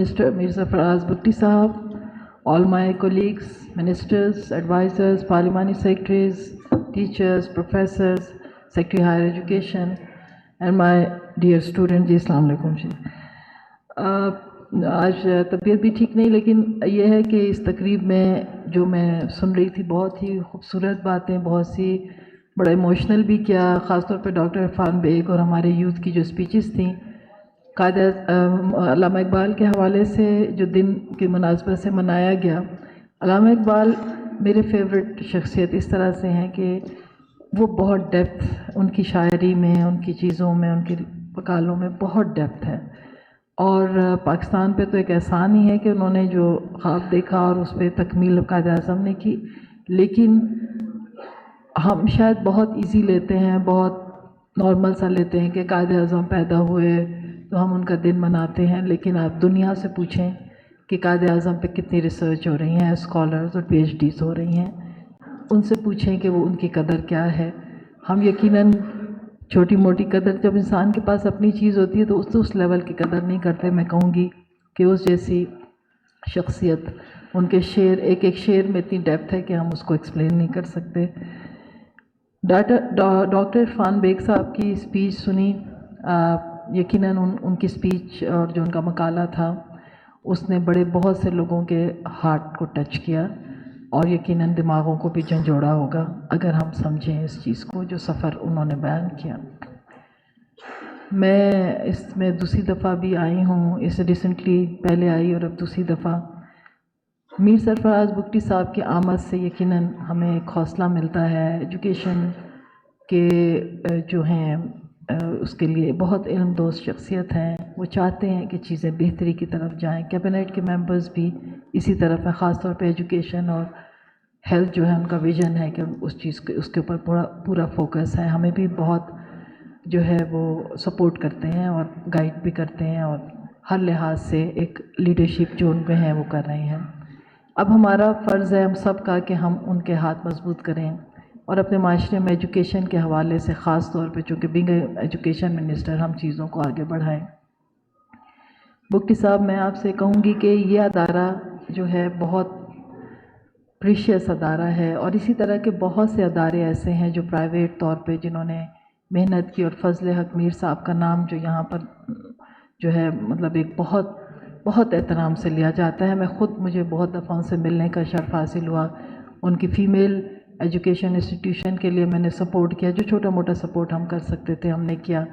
Mr. Mir Sarfaraz Bhutti Sahab, all my colleagues, ministers, advisors, parliamentary secretaries, teachers, professors, Secretary Higher Education, and my dear students, जी अस्सलाम वालेकुम जी। आज तबीयत भी ठीक नहीं, लेकिन यह है कि इस तकरीब में जो मैं सुन रही थी बहुत ही खूबसूरत बातें, बहुत सी बड़ा इमोशनल भी किया, ख़ास तौर पे डॉक्टर इरफान बेग और हमारे यूथ की जो स्पीचेस थी, अल्लामा इकबाल के हवाले से जो दिन की मुनासबत से मनाया गया। अल्लामा इकबाल मेरे फेवरेट शख्सियत इस तरह से हैं कि वो बहुत डेप्थ उनकी शायरी में, उनकी चीज़ों में, उनके मकालों में बहुत डेप्थ है। और पाकिस्तान पे तो एक एहसान ही है कि उन्होंने जो ख्वाब देखा और उस पर तकमील कायद-ए-आज़म ने की, लेकिन हम शायद बहुत इजी लेते हैं, बहुत नॉर्मल सा लेते हैं कि कायद-ए-आज़म पैदा हुए तो हम उनका दिन मनाते हैं। लेकिन आप दुनिया से पूछें कि कायद-ए-आज़म पे कितनी रिसर्च हो रही हैं, स्कॉलर्स और PhDs हो रही हैं, उनसे पूछें कि वो उनकी कदर क्या है। हम यकीनन छोटी मोटी कदर, जब इंसान के पास अपनी चीज़ होती है तो उस लेवल की कदर नहीं करते। मैं कहूँगी कि उस जैसी शख्सियत, उनके शेर, एक एक शेर में इतनी डेप्थ है कि हम उसको एक्सप्लेन नहीं कर सकते। डॉक्टर इरफान बेग साहब की स्पीच सुनी, यकीनन उनकी स्पीच और जो उनका मकाला था उसने बहुत से लोगों के हार्ट को टच किया और यकीनन दिमागों को भी झंझोड़ा होगा अगर हम समझें इस चीज़ को, जो सफ़र उन्होंने बयान किया। मैं इसमें दूसरी दफ़ा भी आई हूँ, इस रिसेंटली पहले आई और अब दूसरी दफ़ा। मीर सरफराज भुट्टी साहब की आमद से यकीनन हमें एक हौसला मिलता है। एजुकेशन के जो हैं उसके लिए बहुत इल्म दोस्त शख्सियत हैं, वो चाहते हैं कि चीज़ें बेहतरी की तरफ जाएं। कैबिनेट के मेंबर्स भी इसी तरफ है, ख़ास तौर पे एजुकेशन और हेल्थ जो है उनका विज़न है कि उस चीज़ के उसके ऊपर पूरा फोकस है। हमें भी बहुत जो है वो सपोर्ट करते हैं और गाइड भी करते हैं और हर लिहाज से एक लीडरशिप जो उनमें है वो कर रहे हैं। अब हमारा फ़र्ज़ है हम सब का कि हम उनके हाथ मजबूत करें और अपने माशरे में एजुकेशन के हवाले से ख़ास तौर पे, चूँकि बीइंग एजुकेशन मिनिस्टर, हम चीज़ों को आगे बढ़ाएं। भुट्टी साहब, मैं आपसे कहूँगी कि ये अदारा जो है बहुत प्रीशियस अदारा है और इसी तरह के बहुत से अदारे ऐसे हैं जो प्राइवेट तौर पे जिन्होंने मेहनत की, और फजल हक मीर साहब का नाम जो यहाँ पर जो है मतलब एक बहुत एहतराम से लिया जाता है। मुझे बहुत दफ़ा उनसे मिलने का शर्फ हासिल हुआ। उनकी फ़ीमेल एजुकेशन इंस्टीट्यूशन के लिए मैंने सपोर्ट किया, जो छोटा मोटा सपोर्ट हम कर सकते थे हमने किया।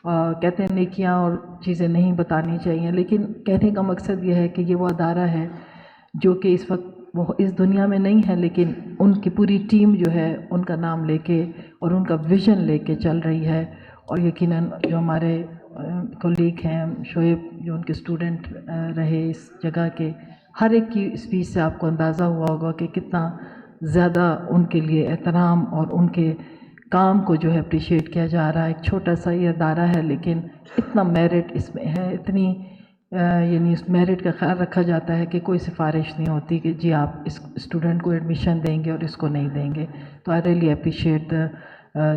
कहते हैं नेकियां और चीज़ें नहीं बतानी चाहिए, लेकिन कहने का मकसद ये है कि ये वो अदारा है जो कि इस वक्त वो इस दुनिया में नहीं है, लेकिन उनकी पूरी टीम जो है उनका नाम लेके और उनका विज़न लेके चल रही है। और यकीनन जो हमारे कोलीग हैं, शोएब जो उनके स्टूडेंट रहे इस जगह के, हर एक की स्पीच से आपको अंदाज़ा हुआ होगा कि कितना ज़्यादा उनके लिए एहतराम और उनके काम को जो है अप्रिशिएट किया जा रहा है। एक छोटा सा ये अदारा है लेकिन इतना मेरिट इसमें है, इतनी यानी इस मेरिट का ख्याल रखा जाता है कि कोई सिफारिश नहीं होती कि जी आप इस स्टूडेंट को एडमिशन देंगे और इसको नहीं देंगे। तो आई रियली अप्रिशिएट द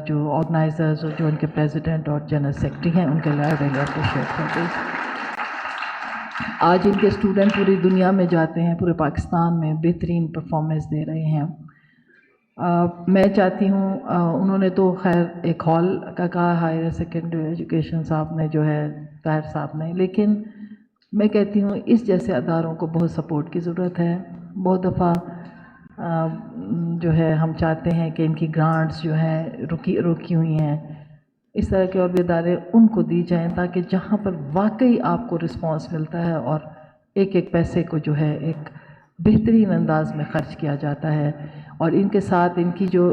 जो ऑर्गेनाइजर्स और जो उनके प्रेसिडेंट और जनरल सेक्रेटरी हैं, उनके लिए आई रियली अप्रिशिएट करते हैं। आज इनके स्टूडेंट पूरी दुनिया में जाते हैं, पूरे पाकिस्तान में बेहतरीन परफॉर्मेंस दे रहे हैं। मैं चाहती हूँ, उन्होंने तो खैर एक हॉल का कहा, हायर सेकेंडरी एजुकेशन साहब ने जो है, ताहिर साहब ने, लेकिन मैं कहती हूँ इस जैसे अदारों को बहुत सपोर्ट की ज़रूरत है। बहुत दफ़ा जो है हम चाहते हैं कि इनकी ग्रांट्स जो हैं रुकी हुई हैं, इस तरह के और भी इदारे उनको दी जाएँ ताकि जहाँ पर वाकई आपको रिस्पांस मिलता है और एक एक पैसे को जो है एक बेहतरीन अंदाज में ख़र्च किया जाता है। और इनके साथ इनकी जो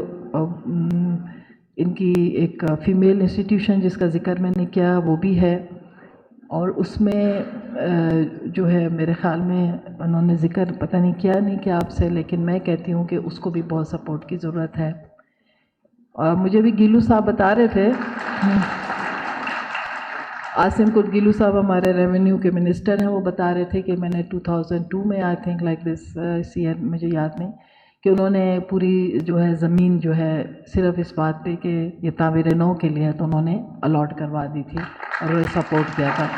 इनकी एक फ़ीमेल इंस्टीट्यूशन जिसका ज़िक्र मैंने किया वो भी है, और उसमें जो है मेरे ख़्याल में उन्होंने ज़िक्र पता नहीं किया आपसे, लेकिन मैं कहती हूँ कि उसको भी बहुत सपोर्ट की ज़रूरत है। और मुझे भी गिलू साहब बता रहे थे, आसिम कुट गिलू साहब हमारे रेवेन्यू के मिनिस्टर हैं, वो बता रहे थे कि मैंने 2002 में I think like this year, मुझे याद नहीं, कि उन्होंने पूरी जो है ज़मीन जो है सिर्फ इस बात पे कि ये तामीर नौ के लिए है तो उन्होंने अलॉट करवा दी थी और सपोर्ट किया था।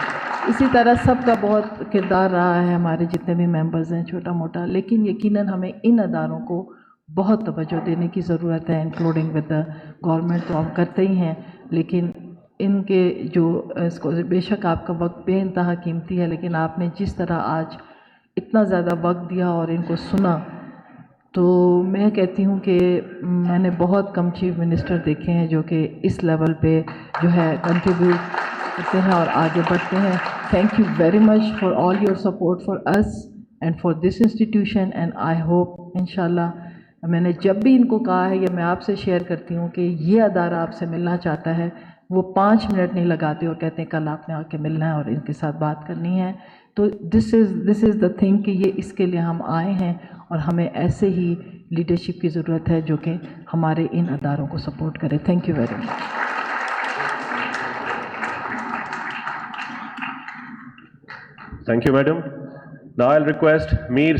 اسی طرح سب کا بہت کردار رہا ہے، ہمارے جتنے بھی ممبرز ہیں چھوٹا موٹا، لیکن یقیناً ہمیں ان اداروں کو بہت توجہ دینے کی ضرورت ہے، انکلوڈنگ ود دا گورنمنٹ تو ہم کرتے ہی ہیں، لیکن ان کے جو اس کو بے شک آپ کا وقت بے انتہا قیمتی ہے، لیکن آپ نے جس طرح آج اتنا زیادہ وقت دیا اور ان کو سنا، تو میں کہتی ہوں کہ میں نے بہت کم چیف منسٹر دیکھے ہیں جو کہ اس لیول پہ جو ہے کنٹریبیوٹ کرتے ہیں اور آگے بڑھتے ہیں. Thank you very much for all your support for us and for this institution, and I hope انشاءاللہ میں نے جب بھی ان کو کہا ہے یا میں آپ سے شیئر کرتی ہوں کہ یہ ادارہ آپ سے ملنا چاہتا ہے، وہ 5 منٹ نہیں لگاتے اور کہتے ہیں کل آپ نے آ کے ملنا ہے اور ان کے ساتھ بات کرنی ہے. تو دس از دا تھنگ کہ یہ اس کے لیے ہم آئے ہیں اور ہمیں ایسے ہی لیڈرشپ کی ضرورت ہے جو کہ ہمارے ان اداروں کو سپورٹ کرے. Thank you very much. Thank you, madam. Now I'll request Mir